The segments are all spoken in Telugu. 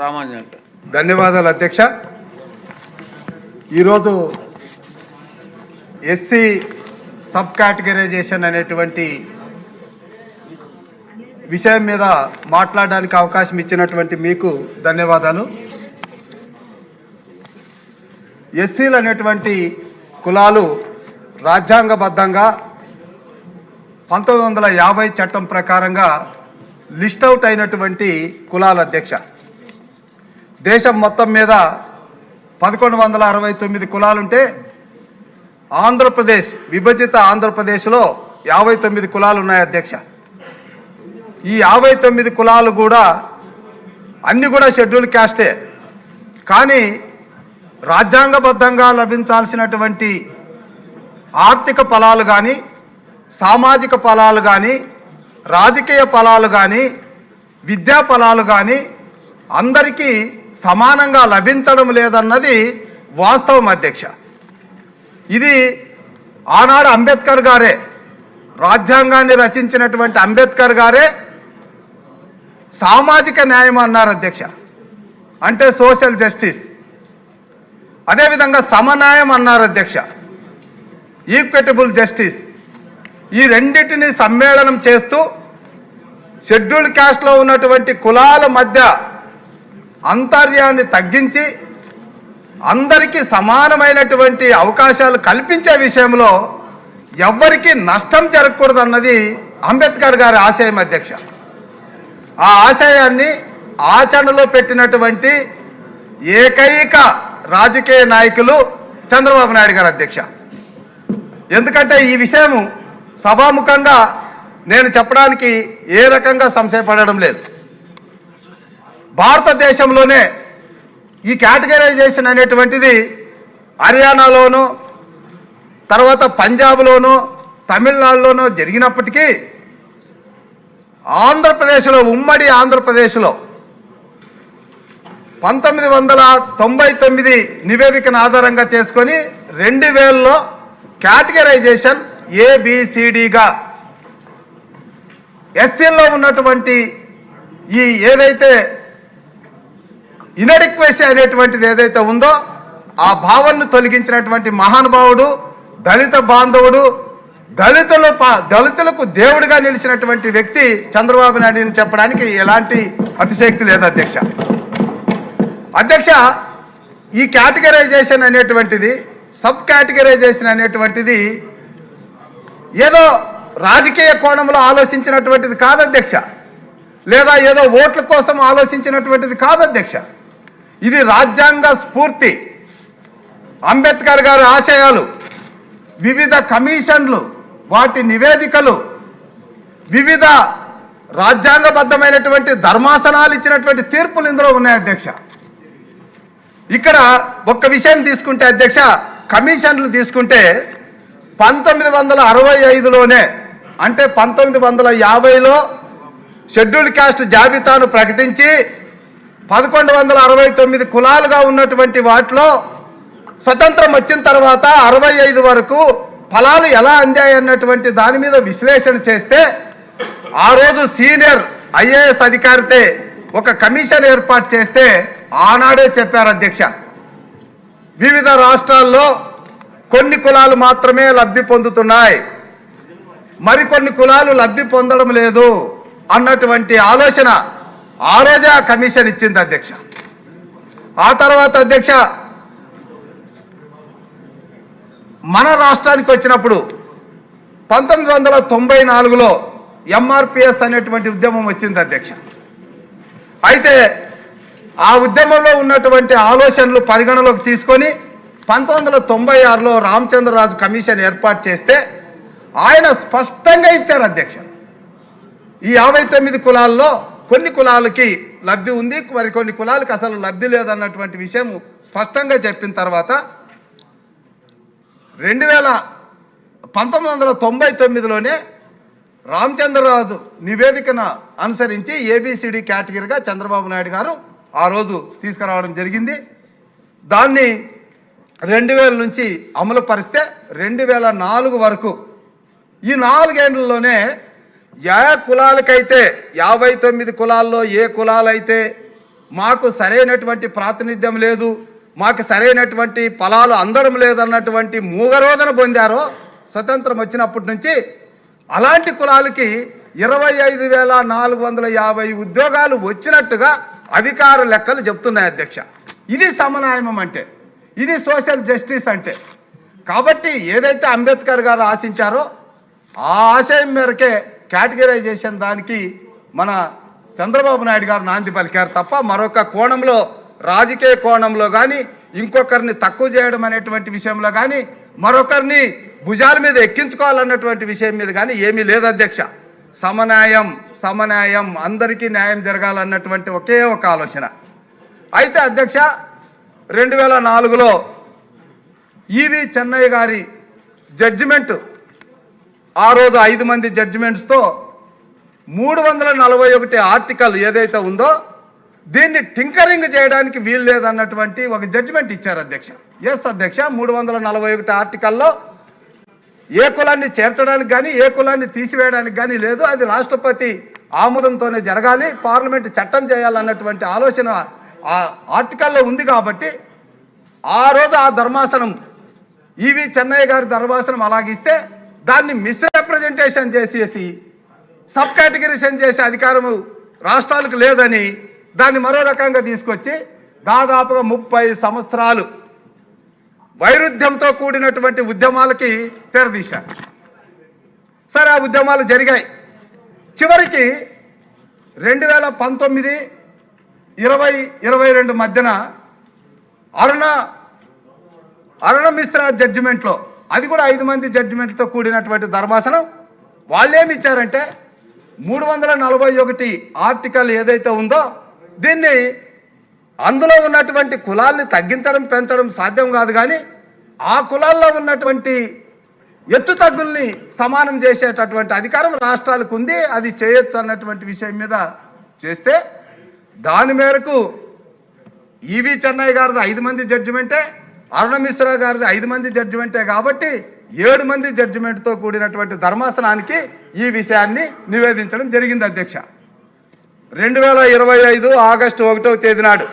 రామాంజన్. ధన్యవాదాలు అధ్యక్ష. ఈరోజు ఎస్సీ సబ్ కేటగరైజేషన్ అనేటువంటి విషయం మీద మాట్లాడడానికి అవకాశం ఇచ్చినటువంటి మీకు ధన్యవాదాలు. ఎస్సీలు అనేటువంటి కులాలు రాజ్యాంగబద్ధంగా 1950 చట్టం ప్రకారంగా లిస్ట్ అవుట్ అయినటువంటి కులాల అధ్యక్ష. దేశం మొత్తం మీద 1169 కులాలుంటే ఆంధ్రప్రదేశ్ విభజిత ఆంధ్రప్రదేశ్లో 59 కులాలు ఉన్నాయి అధ్యక్ష. ఈ 59 కులాలు కూడా అన్ని కూడా షెడ్యూల్ క్యాస్టే. కానీ రాజ్యాంగబద్ధంగా లభించాల్సినటువంటి ఆర్థిక ఫలాలు కానీ, సామాజిక ఫలాలు కానీ, రాజకీయ ఫలాలు కానీ, విద్యా ఫలాలు కానీ అందరికీ సమానంగా లభించడం లేదన్నది వాస్తవం అధ్యక్ష. ఇది ఆనాడు అంబేద్కర్ గారే, రాజ్యాంగాన్ని రచించినటువంటి అంబేద్కర్ గారే సామాజిక న్యాయం అన్నారు అధ్యక్ష. అంటే సోషల్ జస్టిస్. అదేవిధంగా సమన్యాయం అన్నారు అధ్యక్ష, ఈక్విటబుల్ జస్టిస్. ఈ రెండింటిని సమ్మేళనం చేస్తూ షెడ్యూల్ క్యాస్ట్లో ఉన్నటువంటి కులాల మధ్య అంతర్యాన్ని తగ్గించి అందరికీ సమానమైనటువంటి అవకాశాలు కల్పించే విషయంలో ఎవ్వరికీ నష్టం జరగకూడదన్నది అంబేద్కర్ గారి ఆశయం అధ్యక్ష. ఆ ఆశయాన్ని ఆచరణలో పెట్టినటువంటి ఏకైక రాజకీయ నాయకులు చంద్రబాబు నాయుడు గారు అధ్యక్ష. ఎందుకంటే ఈ విషయం సభాముఖంగా నేను చెప్పడానికి ఏ రకంగా సంశయపడడం లేదు. భారతదేశంలోనే ఈ కేటగరైజేషన్ అనేటువంటిది హర్యానాలోనూ, తర్వాత పంజాబ్లోనూ, తమిళనాడులోనూ జరిగినప్పటికీ ఆంధ్రప్రదేశ్లో, ఉమ్మడి ఆంధ్రప్రదేశ్లో 1999 నివేదికను ఆధారంగా చేసుకొని 2000లో కేటగరైజేషన్ ABCDగా ఎస్సీల్లో ఉన్నటువంటి ఈ ఏదైతే ఇనడిక్వెసీ అనేటువంటిది ఏదైతే ఉందో ఆ భావనను తొలగించినటువంటి మహానుభావుడు, దళిత బాంధవుడు, దళితులకు దేవుడిగా నిలిచినటువంటి వ్యక్తి చంద్రబాబు నాయుడు చెప్పడానికి ఎలాంటి అతిశక్తి లేదు అధ్యక్ష. అధ్యక్ష, ఈ కేటగరైజేషన్ అనేటువంటిది, సబ్ కేటగరైజేషన్ అనేటువంటిది ఏదో రాజకీయ కోణంలో ఆలోచించినటువంటిది కాదు అధ్యక్ష, లేదా ఏదో ఓట్ల కోసం ఆలోచించినటువంటిది కాదు అధ్యక్ష. ఇది రాజ్యాంగ స్ఫూర్తి, అంబేద్కర్ గారి ఆశయాలు, వివిధ కమిషన్లు, వాటి నివేదికలు, వివిధ రాజ్యాంగబద్ధమైనటువంటి ధర్మాసనాలు ఇచ్చినటువంటి తీర్పులు ఇందులో ఉన్నాయి అధ్యక్ష. ఇక్కడ ఒక్క విషయం తీసుకుంటే అధ్యక్ష, కమిషన్లు తీసుకుంటే 1965లోనే, అంటే 1950లో షెడ్యూల్ క్యాస్ట్ జాబితాను ప్రకటించి 1169 కులాలుగా ఉన్నటువంటి వాటిలో స్వతంత్రం వచ్చిన తర్వాత 65 వరకు ఫలాలు ఎలా అందాయి అన్నటువంటి దాని మీద విశ్లేషణ చేస్తే ఆ రోజు సీనియర్ IAS అధికారితే ఒక కమిషన్ ఏర్పాటు చేస్తే ఆనాడే చెప్పారు అధ్యక్ష, వివిధ రాష్ట్రాల్లో కొన్ని కులాలు మాత్రమే లబ్ధి పొందుతున్నాయి, మరికొన్ని కులాలు లబ్ధి పొందడం లేదు అన్నటువంటి ఆలోచన ఆ రోజే ఆ కమిషన్ ఇచ్చింది అధ్యక్ష. ఆ తర్వాత అధ్యక్ష మన రాష్ట్రానికి వచ్చినప్పుడు 1994లో MRPS అనేటువంటి ఉద్యమం వచ్చింది అధ్యక్ష. అయితే ఆ ఉద్యమంలో ఉన్నటువంటి ఆలోచనలు పరిగణలోకి తీసుకొని 1996లో రామచంద్రరాజు కమిషన్ ఏర్పాటు చేస్తే ఆయన స్పష్టంగా ఇచ్చారు అధ్యక్ష, ఈ 59 కులాల్లో కొన్ని కులాలకి లబ్ధి ఉంది, మరికొన్ని కులాలకి అసలు లబ్ధి లేదన్నటువంటి విషయం స్పష్టంగా చెప్పిన తర్వాత 1999లోనే రామచంద్రరాజు నివేదికను అనుసరించి ABCD కేటగిరీగా చంద్రబాబు నాయుడు గారు ఆ రోజు తీసుకురావడం జరిగింది. దాన్ని 2000 నుంచి అమలు పరిస్తే 2004 వరకు ఈ 4 ఏళ్లలోనే ఏ కులాలకైతే 59 కులాల్లో ఏ కులాలైతే మాకు సరైనటువంటి ప్రాతినిధ్యం లేదు, మాకు సరైనటువంటి ఫలాలు అందడం లేదన్నటువంటి మూగరోధన పొందారో స్వతంత్రం వచ్చినప్పటి నుంచి, అలాంటి కులాలకి 25,450 ఉద్యోగాలు వచ్చినట్టుగా అధికార లెక్కలు చెప్తున్నాయి అధ్యక్ష. ఇది సమన్వయం అంటే, ఇది సోషల్ జస్టిస్ అంటే. కాబట్టి ఏదైతే అంబేద్కర్ గారు ఆశించారో ఆ ఆశయం మేరకే కేటగిరైజేషన్ దానికి మన చంద్రబాబు నాయుడు గారు నాంది పలికారు తప్ప మరొక కోణంలో, రాజకీయ కోణంలో కానీ, ఇంకొకరిని తక్కువ చేయడం అనేటువంటి విషయంలో కానీ, మరొకరిని భుజాల మీద ఎక్కించుకోవాలన్నటువంటి విషయం మీద కానీ ఏమీ లేదు అధ్యక్ష. సమన్యాయం, అందరికీ న్యాయం జరగాలన్నటువంటి ఒకే ఒక ఆలోచన. అయితే అధ్యక్ష, 2004లో ఈవి చెన్నయ్య గారి జడ్జిమెంట్, ఆ రోజు 5 మంది జడ్జిమెంట్స్తో 341 ఆర్టికల్ ఏదైతే ఉందో దీన్ని టింకరింగ్ చేయడానికి వీలు లేదన్నటువంటి ఒక జడ్జిమెంట్ ఇచ్చారు అధ్యక్ష. ఎస్ అధ్యక్ష, 341 ఆర్టికల్లో ఏ కులాన్ని చేర్చడానికి కానీ ఏ కులాన్ని తీసివేయడానికి కానీ లేదు. అది రాష్ట్రపతి ఆమోదంతోనే జరగాలి, పార్లమెంట్ చట్టం చేయాలన్నటువంటి ఆలోచన ఆ ఆర్టికల్లో ఉంది. కాబట్టి ఆ రోజు ఆ ధర్మాసనం, ఈవి చెన్నయ్య గారి ధర్మాసనం అలాగిస్తే దాన్ని మిస్రిప్రజెంటేషన్ చేసేసి సబ్ కేటగిరీషన్ చేసే అధికారము రాష్ట్రాలకు లేదని దాన్ని మరో రకంగా తీసుకొచ్చి దాదాపుగా 30 సంవత్సరాలు వైరుధ్యంతో కూడినటువంటి ఉద్యమాలకి తెరదీశారు. సరే, ఆ ఉద్యమాలు జరిగాయి. చివరికి 2019, 2022 మధ్యన అరుణ మిశ్రా జడ్జిమెంట్లో, అది కూడా 5 మంది జడ్జిమెంట్తో కూడినటువంటి ధర్మాసనం, వాళ్ళేమి ఇచ్చారంటే 341 ఆర్టికల్ ఏదైతే ఉందో దీన్ని, అందులో ఉన్నటువంటి కులాల్ని తగ్గించడం పెంచడం సాధ్యం కాదు, కానీ ఆ కులాల్లో ఉన్నటువంటి ఎత్తు తగ్గుల్ని సమానం చేసేటటువంటి అధికారం రాష్ట్రాలకు ఉంది, అది చేయొచ్చు అన్నటువంటి విషయం మీద చేస్తే, దాని మేరకు ఈవి చెన్నయ్య గారిది 5 మంది జడ్జిమెంటే, అరుణ మిశ్రా గారిది 5 మంది జడ్జిమెంటే. కాబట్టి 7 మంది జడ్జిమెంట్తో కూడినటువంటి ధర్మాసనానికి ఈ విషయాన్ని నివేదించడం జరిగింది అధ్యక్ష. 2025 ఆగస్టు 1వ తేదీ నాడు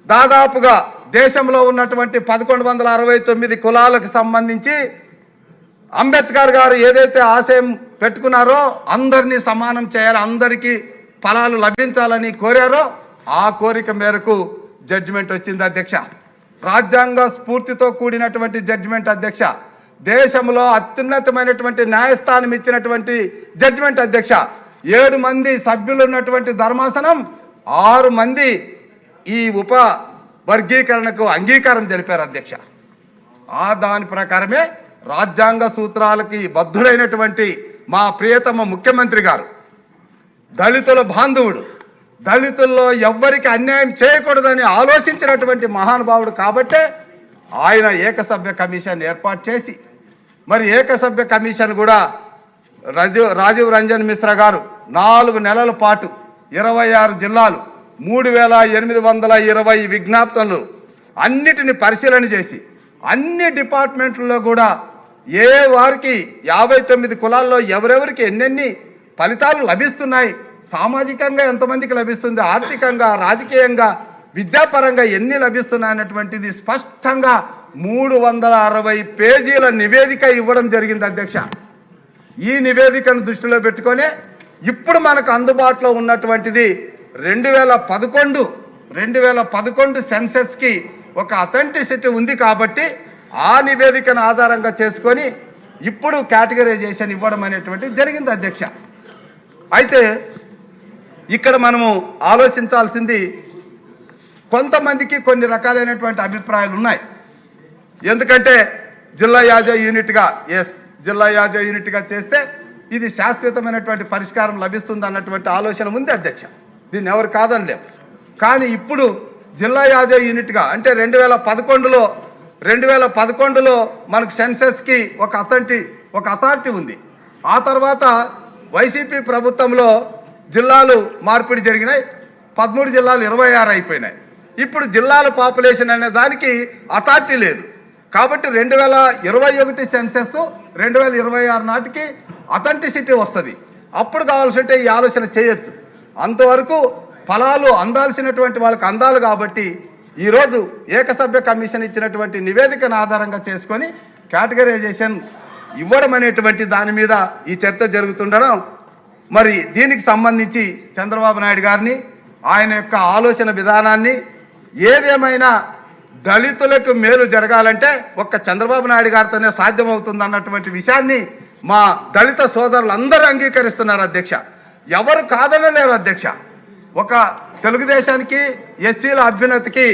దాదాపుగా దేశంలో ఉన్నటువంటి 1169 కులాలకు సంబంధించి అంబేద్కర్ గారు ఏదైతే ఆశయం పెట్టుకున్నారో అందరినీ సమానం చేయాలి, అందరికీ ఫలాలు లభించాలని కోరారో ఆ కోరిక మేరకు జడ్జిమెంట్ వచ్చింది అధ్యక్ష. రాజ్యాంగ స్ఫూర్తితో కూడినటువంటి జడ్జిమెంట్ అధ్యక్ష. దేశంలో అత్యున్నతమైనటువంటి న్యాయస్థానం ఇచ్చినటువంటి జడ్జిమెంట్ అధ్యక్ష. 7 మంది సభ్యులు ఉన్నటువంటి ధర్మాసనం 6 మంది ఈ ఉప వర్గీకరణకు అంగీకారం తెలిపారు అధ్యక్ష. ఆ దాని ప్రకారమే రాజ్యాంగ సూత్రాలకి బద్ధుడైనటువంటి మా ప్రియతమ ముఖ్యమంత్రి గారు, దళితుల బాంధవుడు, దళితుల్లో ఎవ్వరికి అన్యాయం చేయకూడదని ఆలోచించినటువంటి మహానుభావుడు కాబట్టే ఆయన ఏకసభ్య కమిషన్ ఏర్పాటు చేసి, మరి ఏకసభ్య కమిషన్ కూడా రాజీవ్ రంజన్ మిశ్రా గారు 4 నెలల పాటు 26 జిల్లాలు 3820 విజ్ఞాపనలు అన్నిటిని పరిశీలన చేసి అన్ని డిపార్ట్మెంట్లలో కూడా ఏ వారికి 59 కులాల్లో ఎవరెవరికి ఎన్నెన్ని ఫలితాలు లభిస్తున్నాయి, సామాజికంగా ఎంతమందికి లభిస్తుంది, ఆర్థికంగా, రాజకీయంగా, విద్యాపరంగా ఎన్ని లభిస్తున్నాయి అన్నటువంటిది స్పష్టంగా 360 పేజీల నివేదిక ఇవ్వడం జరిగింది అధ్యక్ష. ఈ నివేదికను దృష్టిలో పెట్టుకొని ఇప్పుడు మనకు అందుబాటులో ఉన్నటువంటిది 2011 సెన్సెస్కి ఒక అథెంటిసిటీ ఉంది. కాబట్టి ఆ నివేదికను ఆధారంగా చేసుకొని ఇప్పుడు కేటగరైజేషన్ ఇవ్వడం అనేటువంటిది జరిగింది అధ్యక్ష. అయితే ఇక్కడ మనము ఆలోచించాల్సింది, కొంతమందికి కొన్ని రకాలైనటువంటి అభిప్రాయాలు ఉన్నాయి. ఎందుకంటే జిల్లా యాజ యూనిట్గా, జిల్లా యాజ యూనిట్గా చేస్తే ఇది శాశ్వతమైనటువంటి పరిష్కారం లభిస్తుంది అన్నటువంటి ఆలోచన ఉంది అధ్యక్ష. దీన్ని ఎవరు కాదనలేము. కానీ ఇప్పుడు జిల్లా యాజ యూనిట్గా అంటే 2011లో మనకు సెన్సెస్కి ఒక అథారిటీ ఉంది. ఆ తర్వాత వైసీపీ ప్రభుత్వంలో జిల్లాలు మార్పిడి జరిగినాయి, 13 జిల్లాలు 26 అయిపోయినాయి. ఇప్పుడు జిల్లాల పాపులేషన్ అనే దానికి అథారిటీ లేదు. కాబట్టి 2021 సెన్సెస్ 2026 నాటికి అథెంటిసిటీ వస్తుంది. అప్పుడు కావాల్సింటే ఈ ఆలోచన చేయొచ్చు. అంతవరకు ఫలాలు అందాల్సినటువంటి వాళ్ళకి అందాలు కాబట్టి ఈరోజు ఏకసభ్య కమిషన్ ఇచ్చినటువంటి నివేదికను ఆధారంగా చేసుకొని కేటగరైజేషన్ ఇవ్వడం అనేటువంటి దాని మీద ఈ చర్చ జరుగుతుండడం, మరి దీనికి సంబంధించి చంద్రబాబు నాయుడు గారిని ఆయన యొక్క ఆలోచన విధానాన్ని ఏదేమైనా దళితులకు మేలు జరగాలంటే ఒక్క చంద్రబాబు నాయుడు గారితోనే సాధ్యమవుతుంది అన్నటువంటి విషయాన్ని మా దళిత సోదరులందరూ అంగీకరిస్తున్నారు అధ్యక్ష. ఎవరు కాదనలేరు అధ్యక్ష. ఒక తెలుగుదేశానికి ఎస్సీల అభ్యున్నతికి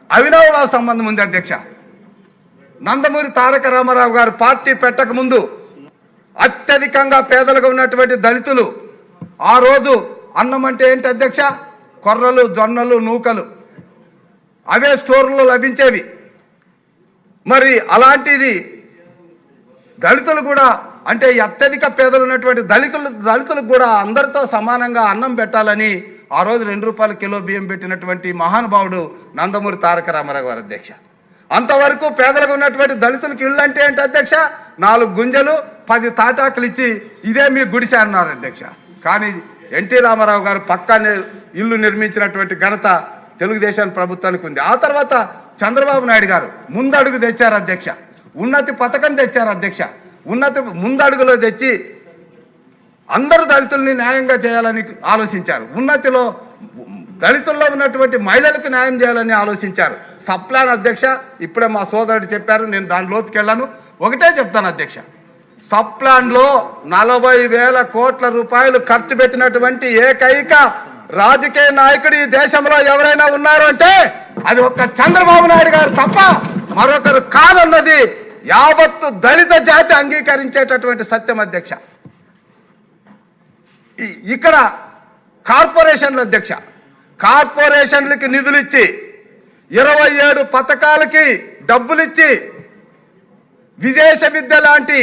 అవినాభావ సంబంధం ఉంది అధ్యక్ష. నందమూరి తారక రామారావు గారు పార్టీ పెట్టక ముందు అత్యధికంగా పేదలుగా ఉన్నటువంటి దళితులు ఆ రోజు అన్నం అంటే ఏంటి అధ్యక్ష? కొర్రలు, జొన్నలు, నూకలు అవే స్టోర్లో లభించేవి. మరి అలాంటిది దళితులు కూడా అంటే అత్యధిక పేదలు ఉన్నటువంటి దళితులకు కూడా అందరితో సమానంగా అన్నం పెట్టాలని ఆ రోజు 2 రూపాయల కిలో బియ్యం పెట్టినటువంటి మహానుభావుడు నందమూరి తారక రామారావు గారు అధ్యక్ష. అంతవరకు పేదలుగా ఉన్నటువంటి దళితులకు ఇళ్ళు అంటే ఏంటి అధ్యక్ష? 4 గుంజలు 10 తాటాకులు ఇచ్చి ఇదే మీ గుడిసె అన్నారు అధ్యక్ష. కానీ ఎన్టీ రామారావు గారు పక్కానే ఇల్లు నిర్మించినటువంటి ఘనత తెలుగుదేశం ప్రభుత్వానికి ఉంది. ఆ తర్వాత చంద్రబాబు నాయుడు గారు ముందడుగు తెచ్చారు అధ్యక్ష. ఉన్నతి పథకం తెచ్చారు అధ్యక్ష. ఉన్నతి ముందడుగులో తెచ్చి అందరూ దళితుల్ని న్యాయంగా చేయాలని ఆలోచించారు. ఉన్నతిలో దళితుల్లో ఉన్నటువంటి మహిళలకు న్యాయం చేయాలని ఆలోచించారు. సప్లాన్ అధ్యక్ష, ఇప్పుడే మా సోదరుడు చెప్పారు, నేను దాని లోతుకి వెళ్ళాను. ఒకటే చెప్తాను అధ్యక్ష, సప్లాన్లో 40,000 కోట్ల రూపాయలు ఖర్చు పెట్టినటువంటి ఏకైక రాజకీయ నాయకుడు ఈ దేశంలో ఎవరైనా ఉన్నారు అంటే అది ఒక్క చంద్రబాబు నాయుడు గారు తప్ప మరొకరు కాదన్నది యావత్తు దళిత జాతి అంగీకరించేటటువంటి సత్యం అధ్యక్ష. ఇక్కడ కార్పొరేషన్లు అధ్యక్ష, కార్పొరేషన్లకి నిధులు ఇచ్చి 27 పథకాలకి డబ్బులిచ్చి విదేశ విద్య లాంటి,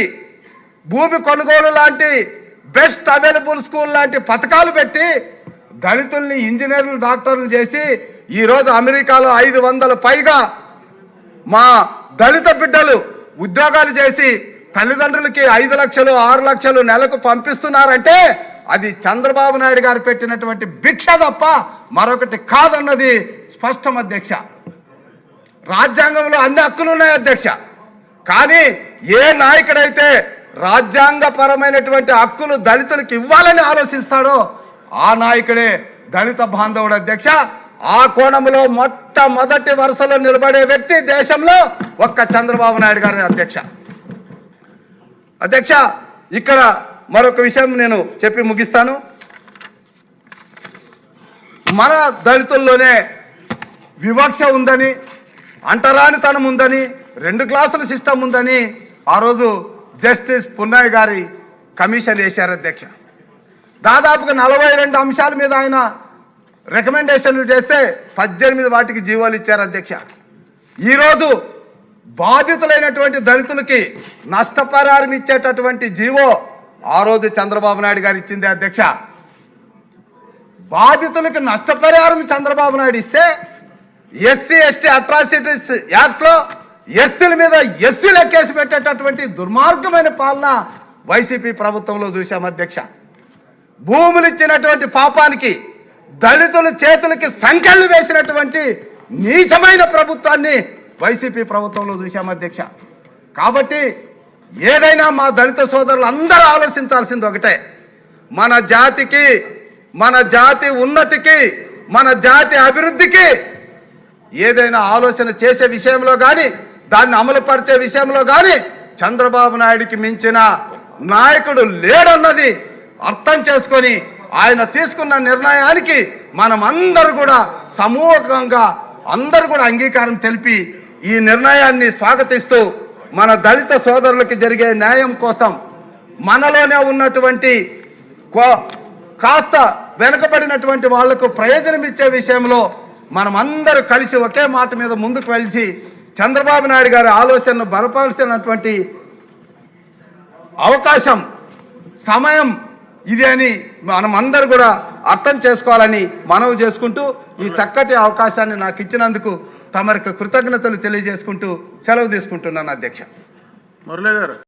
భూమి కొనుగోలు లాంటి, బెస్ట్ అవైలబుల్ స్కూల్ లాంటి పథకాలు పెట్టి దళితుల్ని ఇంజనీర్లు, డాక్టర్లు చేసి ఈరోజు అమెరికాలో 500 పైగా మా దళిత బిడ్డలు ఉద్యోగాలు చేసి తల్లిదండ్రులకి 5 లక్షలు 6 లక్షలు నెలకు పంపిస్తున్నారంటే అది చంద్రబాబు నాయుడు గారు పెట్టినటువంటి భిక్ష తప్ప మరొకటి కాదన్నది స్పష్టం అధ్యక్ష. రాజ్యాంగంలో అన్ని హక్కులు ఉన్నాయి అధ్యక్ష. కానీ ఏ నాయకుడైతే రాజ్యాంగపరమైనటువంటి హక్కులు దళితులకు ఇవ్వాలని ఆలోచిస్తాడో ఆ నాయకుడే దళిత బాంధవుడు అధ్యక్ష. ఆ కోణంలో మొట్టమొదటి వరుసలో నిలబడే వ్యక్తి దేశంలో ఒక్క చంద్రబాబు నాయుడు గారి అధ్యక్ష. అధ్యక్ష, ఇక్కడ మరొక విషయం నేను చెప్పి ముగిస్తాను. మన దళితుల్లోనే వివక్ష ఉందని, అంటరానితనం ఉందని, 2 క్లాసుల సిస్టమ్ ఉందని ఆ రోజు జస్టిస్ పున్నయ్య గారి కమిషన్ వేశారు అధ్యక్ష. దాదాపుగా 42 అంశాల మీద ఆయన రికమెండేషన్లు చేస్తే 18 వాటికి జీవోలు ఇచ్చారు అధ్యక్ష. ఈరోజు బాధితులైనటువంటి దళితులకి నష్టపరిహారం ఇచ్చేటటువంటి జీవో ఆ రోజు చంద్రబాబు నాయుడు గారు ఇచ్చింది అధ్యక్ష. బాధితులకు నష్టపరిహారం చంద్రబాబు నాయుడు ఇస్తే ఎస్సీ ఎస్టీ అట్రాసిటీస్ యాక్ట్లో ఎస్సీల మీద ఎస్సీల కేసు పెట్టేటటువంటి దుర్మార్గమైన పాలన వైసీపీ ప్రభుత్వంలో చూశాం అధ్యక్ష. భూములు ఇచ్చినటువంటి పాపానికి దళితుల చేతులకి సంఖ్యలు వేసినటువంటి నీచమైన ప్రభుత్వాన్ని వైసీపీ ప్రభుత్వంలో చూశాం అధ్యక్ష. కాబట్టి ఏదైనా మా దళిత సోదరులు అందరూ ఆలోచించాల్సింది ఒకటే, మన జాతికి, మన జాతి ఉన్నతికి, మన జాతి అభివృద్ధికి ఏదైనా ఆలోచన చేసే విషయంలో కానీ, దాన్ని అమలుపరిచే విషయంలో కానీ చంద్రబాబు నాయుడికి మించిన నాయకుడు లేడన్నది అర్థం చేసుకొని ఆయన తీసుకున్న నిర్ణయానికి మనం అందరూ కూడా సమూహంగా అందరూ కూడా అంగీకారం తెలిపి ఈ నిర్ణయాన్ని స్వాగతిస్తూ మన దళిత సోదరులకి జరిగే న్యాయం కోసం మనలోనే ఉన్నటువంటి కాస్త వెనుకబడినటువంటి వాళ్లకు ప్రయోజనం ఇచ్చే విషయంలో మనం అందరూ కలిసి ఒకే మాట మీద ముందుకు వెళ్ళి చంద్రబాబు నాయుడు గారి ఆలోచనను బలపరిచినటువంటి అవకాశం, సమయం ఇది అని మనం అందరూ కూడా అర్థం చేసుకోవాలని మనవి చేసుకుంటూ ఈ చక్కటి అవకాశాన్ని నాకు ఇచ్చినందుకు తమరికి కృతజ్ఞతలు తెలియజేసుకుంటూ సెలవు తీసుకుంటున్నాను అధ్యక్ష. మురళి గారు.